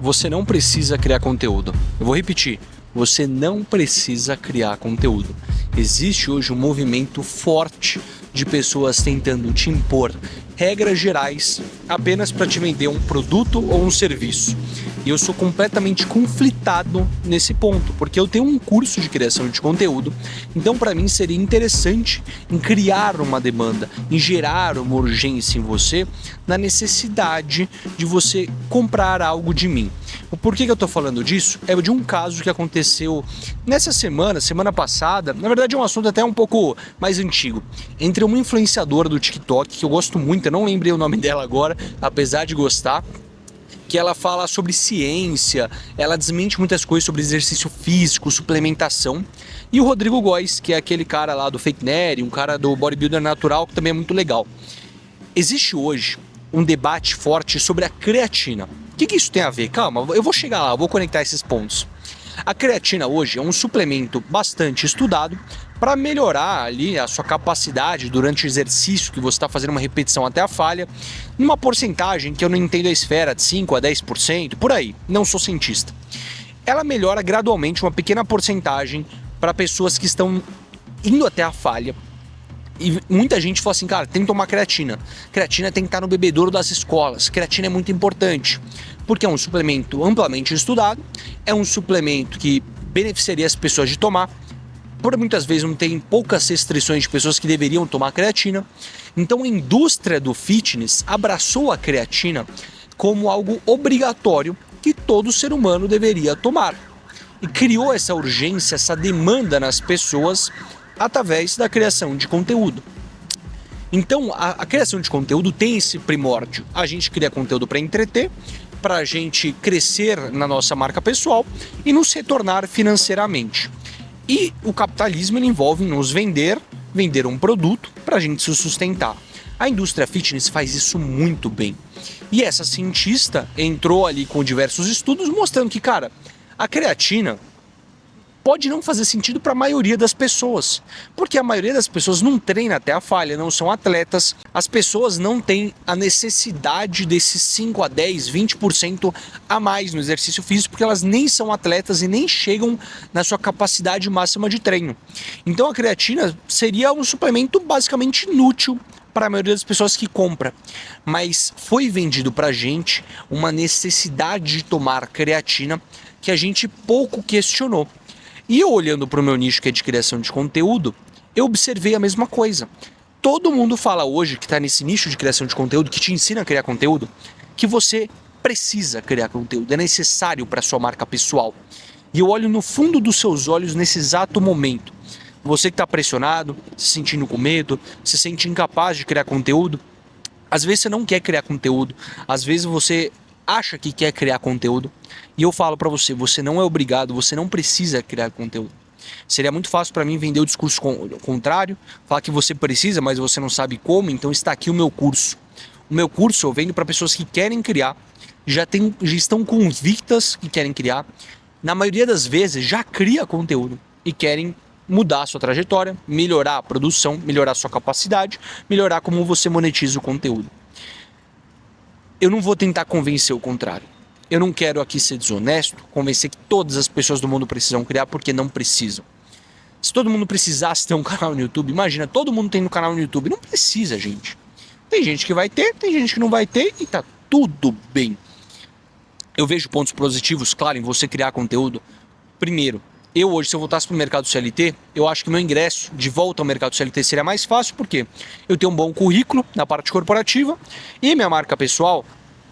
você não precisa criar conteúdo. Eu vou repetir, você não precisa criar conteúdo. Existe hoje um movimento forte de pessoas tentando te impor regras gerais apenas para te vender um produto ou um serviço. E eu sou completamente conflitado nesse ponto, porque eu tenho um curso de criação de conteúdo, então para mim seria interessante em criar uma demanda, em gerar uma urgência em você, na necessidade de você comprar algo de mim. Por que eu estou falando disso? É de um caso que aconteceu nessa semana passada, na verdade é um assunto até um pouco mais antigo, entre uma influenciadora do TikTok, que eu gosto muito, eu não lembrei o nome dela agora, apesar de gostar, que ela fala sobre ciência, ela desmente muitas coisas sobre exercício físico, suplementação, e o Rodrigo Góes, que é aquele cara lá do Fake Nerd, um cara do bodybuilder natural, que também é muito legal. Existe hoje um debate forte sobre a creatina. O que isso tem a ver? Calma, eu vou chegar lá, eu vou conectar esses pontos. A creatina hoje é um suplemento bastante estudado para melhorar ali a sua capacidade durante o exercício que você está fazendo uma repetição até a falha, numa porcentagem que eu não entendo a esfera, de 5 a 10%, por aí, não sou cientista. Ela melhora gradualmente uma pequena porcentagem para pessoas que estão indo até a falha. E muita gente fala assim, cara, tem que tomar creatina. Creatina tem que estar no bebedouro das escolas. Creatina é muito importante, porque é um suplemento amplamente estudado, é um suplemento que beneficiaria as pessoas de tomar. Por muitas vezes não tem poucas restrições de pessoas que deveriam tomar creatina. Então a indústria do fitness abraçou a creatina como algo obrigatório que todo ser humano deveria tomar. E criou essa urgência, essa demanda nas pessoas através da criação de conteúdo. Então, a criação de conteúdo tem esse primórdio. A gente cria conteúdo para entreter, para a gente crescer na nossa marca pessoal e nos retornar financeiramente. E o capitalismo ele envolve nos vender um produto para a gente se sustentar. A indústria fitness faz isso muito bem. E essa cientista entrou ali com diversos estudos mostrando que, cara, a creatina pode não fazer sentido para a maioria das pessoas, porque a maioria das pessoas não treina até a falha, não são atletas, as pessoas não têm a necessidade desses 5 a 10, 20% a mais no exercício físico, porque elas nem são atletas e nem chegam na sua capacidade máxima de treino. Então a creatina seria um suplemento basicamente inútil para a maioria das pessoas que compra, mas foi vendido para a gente uma necessidade de tomar creatina que a gente pouco questionou. E eu olhando para o meu nicho que é de criação de conteúdo, eu observei a mesma coisa. Todo mundo fala hoje que está nesse nicho de criação de conteúdo, que te ensina a criar conteúdo, que você precisa criar conteúdo, é necessário para a sua marca pessoal. E eu olho no fundo dos seus olhos nesse exato momento. Você que está pressionado, se sentindo com medo, se sente incapaz de criar conteúdo, às vezes você não quer criar conteúdo, às vezes você acha que quer criar conteúdo, e eu falo para você, você não é obrigado, você não precisa criar conteúdo. Seria muito fácil para mim vender o discurso contrário, falar que você precisa, mas você não sabe como, então está aqui o meu curso. O meu curso eu vendo para pessoas que querem criar, já estão convictas que querem criar, na maioria das vezes já cria conteúdo e querem mudar a sua trajetória, melhorar a produção, melhorar a sua capacidade, melhorar como você monetiza o conteúdo. Eu não vou tentar convencer o contrário. Eu não quero aqui ser desonesto, convencer que todas as pessoas do mundo precisam criar, porque não precisam. Se todo mundo precisasse ter um canal no YouTube, imagina, todo mundo tem um canal no YouTube. Não precisa, gente. Tem gente que vai ter, tem gente que não vai ter e tá tudo bem. Eu vejo pontos positivos, claro, em você criar conteúdo. Primeiro, eu hoje, se eu voltasse para o mercado CLT, eu acho que meu ingresso de volta ao mercado CLT seria mais fácil, porque eu tenho um bom currículo na parte corporativa e minha marca pessoal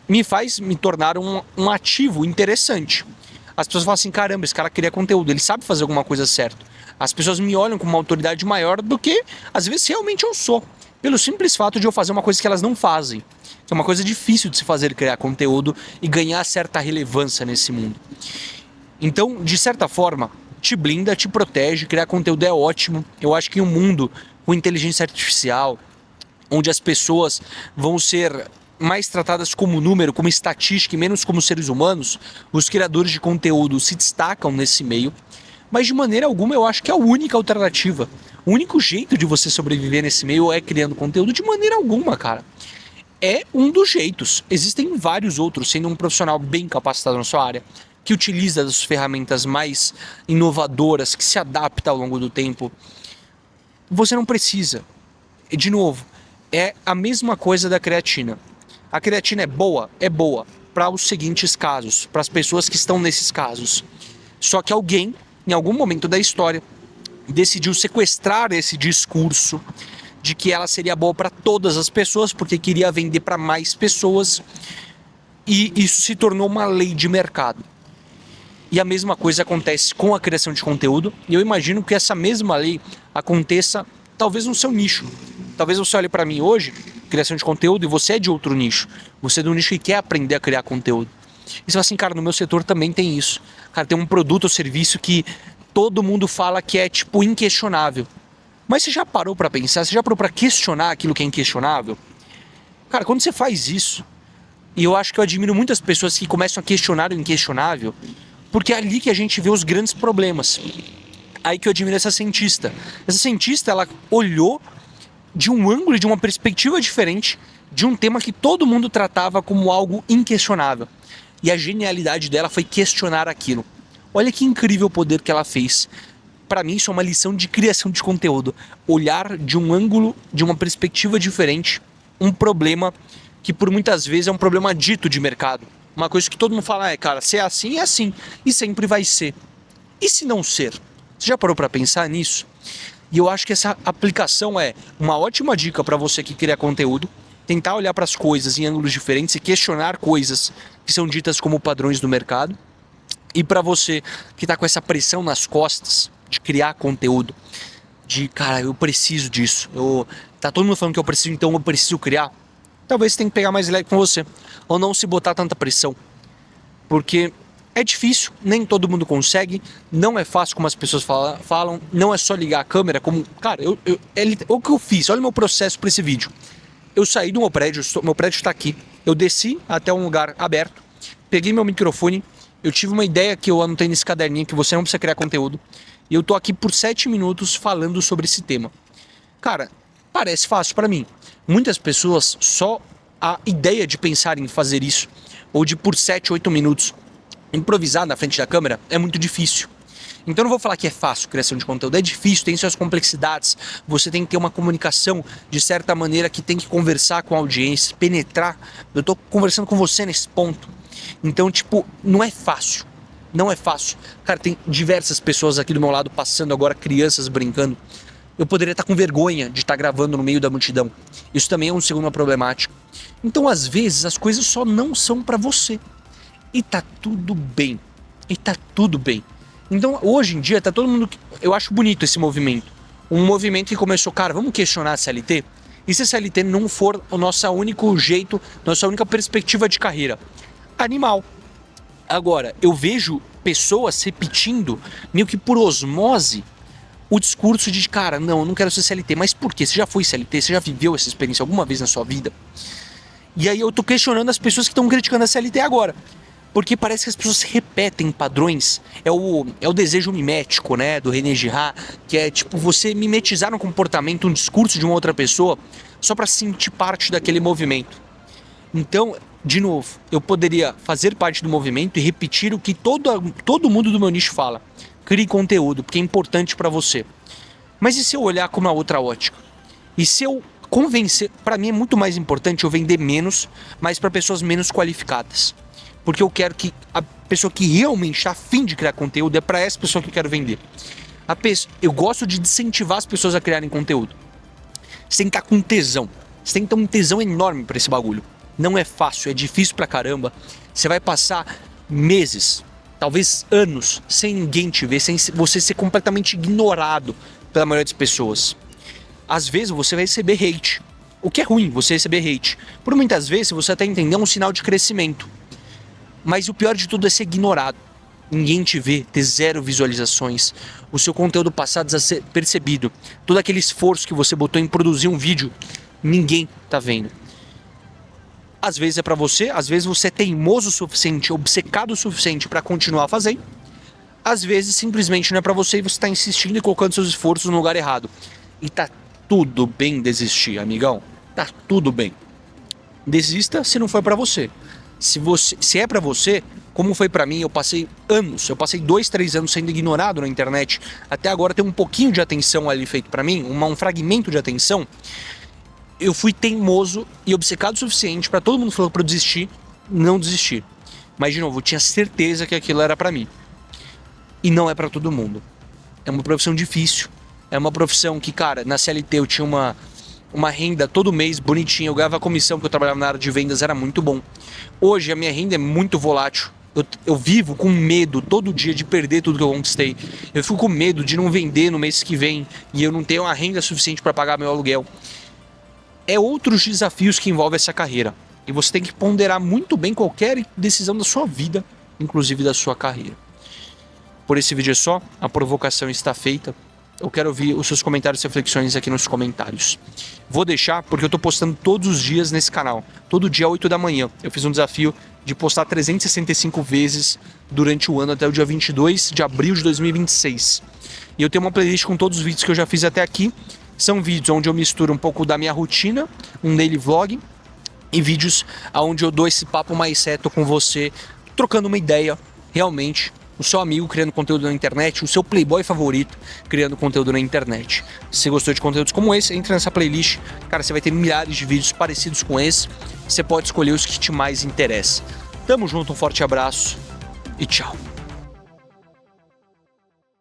me faz me tornar um ativo interessante. As pessoas falam assim, caramba, esse cara cria conteúdo, ele sabe fazer alguma coisa certa. As pessoas me olham com uma autoridade maior do que, às vezes, realmente eu sou. Pelo simples fato de eu fazer uma coisa que elas não fazem. Que é uma coisa difícil de se fazer, criar conteúdo e ganhar certa relevância nesse mundo. Então, de certa forma, te blinda, te protege, criar conteúdo é ótimo. Eu acho que em um mundo com inteligência artificial, onde as pessoas vão ser mais tratadas como número, como estatística e menos como seres humanos, os criadores de conteúdo se destacam nesse meio, mas de maneira alguma eu acho que é a única alternativa. O único jeito de você sobreviver nesse meio é criando conteúdo, de maneira alguma, cara. é um dos jeitos. Existem vários outros, sendo um profissional bem capacitado na sua área, que utiliza as ferramentas mais inovadoras, que se adapta ao longo do tempo. Você não precisa. E, de novo, é a mesma coisa da creatina. A creatina é boa? É boa para os seguintes casos, para as pessoas que estão nesses casos. Só que alguém, em algum momento da história, decidiu sequestrar esse discurso de que ela seria boa para todas as pessoas, porque queria vender para mais pessoas, e isso se tornou uma lei de mercado. E a mesma coisa acontece com a criação de conteúdo, e eu imagino que essa mesma lei aconteça talvez no seu nicho. Talvez você olhe para mim hoje, criação de conteúdo, e você é de outro nicho. Você é de um nicho que quer aprender a criar conteúdo. E você fala assim, cara, no meu setor também tem isso. Cara, tem um produto ou serviço que todo mundo fala que é, tipo, inquestionável. Mas você já parou para pensar, você já parou para questionar aquilo que é inquestionável? Cara, quando você faz isso, e eu acho que eu admiro muitas pessoas que começam a questionar o inquestionável, porque é ali que a gente vê os grandes problemas. Aí que eu admiro essa cientista. Essa cientista, ela olhou de um ângulo, de uma perspectiva diferente, de um tema que todo mundo tratava como algo inquestionável. E a genialidade dela foi questionar aquilo. Olha que incrível o poder que ela fez. Para mim, isso é uma lição de criação de conteúdo. Olhar de um ângulo, de uma perspectiva diferente, um problema que por muitas vezes é um problema dito de mercado. Uma coisa que todo mundo fala, cara, se é assim, é assim. E sempre vai ser. E se não ser? Você já parou para pensar nisso? E eu acho que essa aplicação é uma ótima dica para você que cria conteúdo, tentar olhar para as coisas em ângulos diferentes e questionar coisas que são ditas como padrões do mercado. E para você que está com essa pressão nas costas de criar conteúdo, de, cara, eu preciso disso, tá todo mundo falando que eu preciso, então eu preciso criar, talvez você tenha que pegar mais leve com você, ou não se botar tanta pressão, porque é difícil, nem todo mundo consegue, não é fácil como as pessoas falam, não é só ligar a câmera, como, cara, o que eu fiz, olha o meu processo para esse vídeo. Eu saí do meu prédio está aqui, eu desci até um lugar aberto, peguei meu microfone, eu tive uma ideia que eu anotei nesse caderninho, que você não precisa criar conteúdo, e eu tô aqui por 7 minutos falando sobre esse tema. Cara, parece fácil para mim. Muitas pessoas, só a ideia de pensar em fazer isso, ou de por 7, 8 minutos improvisar na frente da câmera, é muito difícil. Então eu não vou falar que é fácil criação de conteúdo, é difícil, tem suas complexidades, você tem que ter uma comunicação de certa maneira que tem que conversar com a audiência, penetrar. Eu tô conversando com você nesse ponto. Então, tipo, não é fácil. Não é fácil. Cara, tem diversas pessoas aqui do meu lado passando agora, crianças brincando. Eu poderia estar com vergonha de estar gravando no meio da multidão. Isso também é um segundo problemático. Então, às vezes, as coisas só não são pra você. E tá tudo bem. E tá tudo bem. Então, hoje em dia, tá todo mundo... Eu acho bonito esse movimento. Um movimento que começou, cara, vamos questionar a CLT? E se a CLT não for o nosso único jeito, nossa única perspectiva de carreira? Animal. Agora, eu vejo pessoas repetindo, meio que por osmose, o discurso de, cara, não, eu não quero ser CLT. Mas por quê? Você já foi CLT? Você já viveu essa experiência alguma vez na sua vida? E aí eu tô questionando as pessoas que estão criticando a CLT agora. Porque parece que as pessoas repetem padrões. É o desejo mimético, né, do René Girard, que é tipo você mimetizar um comportamento, um discurso de uma outra pessoa, só para sentir parte daquele movimento. Então, de novo, eu poderia fazer parte do movimento e repetir o que todo mundo do meu nicho fala. Crie conteúdo, porque é importante para você. Mas e se eu olhar com uma outra ótica? E se eu convencer... Para mim é muito mais importante eu vender menos, mas para pessoas menos qualificadas. Porque eu quero que a pessoa que realmente está a fim de criar conteúdo, é para essa pessoa que eu quero vender. Eu gosto de incentivar as pessoas a criarem conteúdo. Você tem que estar com tesão. Você tem que ter um tesão enorme para esse bagulho. Não é fácil, é difícil pra caramba. Você vai passar meses, talvez anos, sem ninguém te ver, sem você ser completamente ignorado pela maioria das pessoas. Às vezes você vai receber hate. O que é ruim, você receber hate. Por muitas vezes, você até entender, é um sinal de crescimento. Mas o pior de tudo é ser ignorado. Ninguém te vê, ter 0 visualizações, o seu conteúdo passar despercebido. Todo aquele esforço que você botou em produzir um vídeo, ninguém tá vendo. Às vezes é pra você, às vezes você é teimoso o suficiente, obcecado o suficiente pra continuar fazendo. Às vezes simplesmente não é pra você e você tá insistindo e colocando seus esforços no lugar errado. E tá tudo bem desistir, amigão. Tá tudo bem. Desista se não for para você. Se é para você, como foi para mim, eu passei 2, 3 anos sendo ignorado na internet, até agora tem um pouquinho de atenção ali feito para mim, um fragmento de atenção. Eu fui teimoso e obcecado o suficiente para todo mundo falar para eu desistir, não desistir. Mas de novo, eu tinha certeza que aquilo era para mim. E não é para todo mundo. É uma profissão difícil. É uma profissão que, cara, na CLT eu tinha uma renda todo mês bonitinha. Eu ganhava comissão porque eu trabalhava na área de vendas, era muito bom. Hoje a minha renda é muito volátil. Eu vivo com medo todo dia de perder tudo que eu conquistei. Eu fico com medo de não vender no mês que vem e eu não ter uma renda suficiente para pagar meu aluguel. É outros desafios que envolvem essa carreira. E você tem que ponderar muito bem qualquer decisão da sua vida, inclusive da sua carreira. Por esse vídeo é só, a provocação está feita. Eu quero ouvir os seus comentários e reflexões aqui nos comentários. Vou deixar porque eu estou postando todos os dias nesse canal. Todo dia, 8 da manhã. Eu fiz um desafio de postar 365 vezes durante o ano até o dia 22 de abril de 2026. E eu tenho uma playlist com todos os vídeos que eu já fiz até aqui. São vídeos onde eu misturo um pouco da minha rotina, um daily vlog, e vídeos onde eu dou esse papo mais reto com você, trocando uma ideia, realmente, o seu amigo criando conteúdo na internet, o seu playboy favorito criando conteúdo na internet. Se você gostou de conteúdos como esse, entre nessa playlist. Cara, você vai ter milhares de vídeos parecidos com esse. Você pode escolher os que te mais interessam. Tamo junto, um forte abraço e tchau.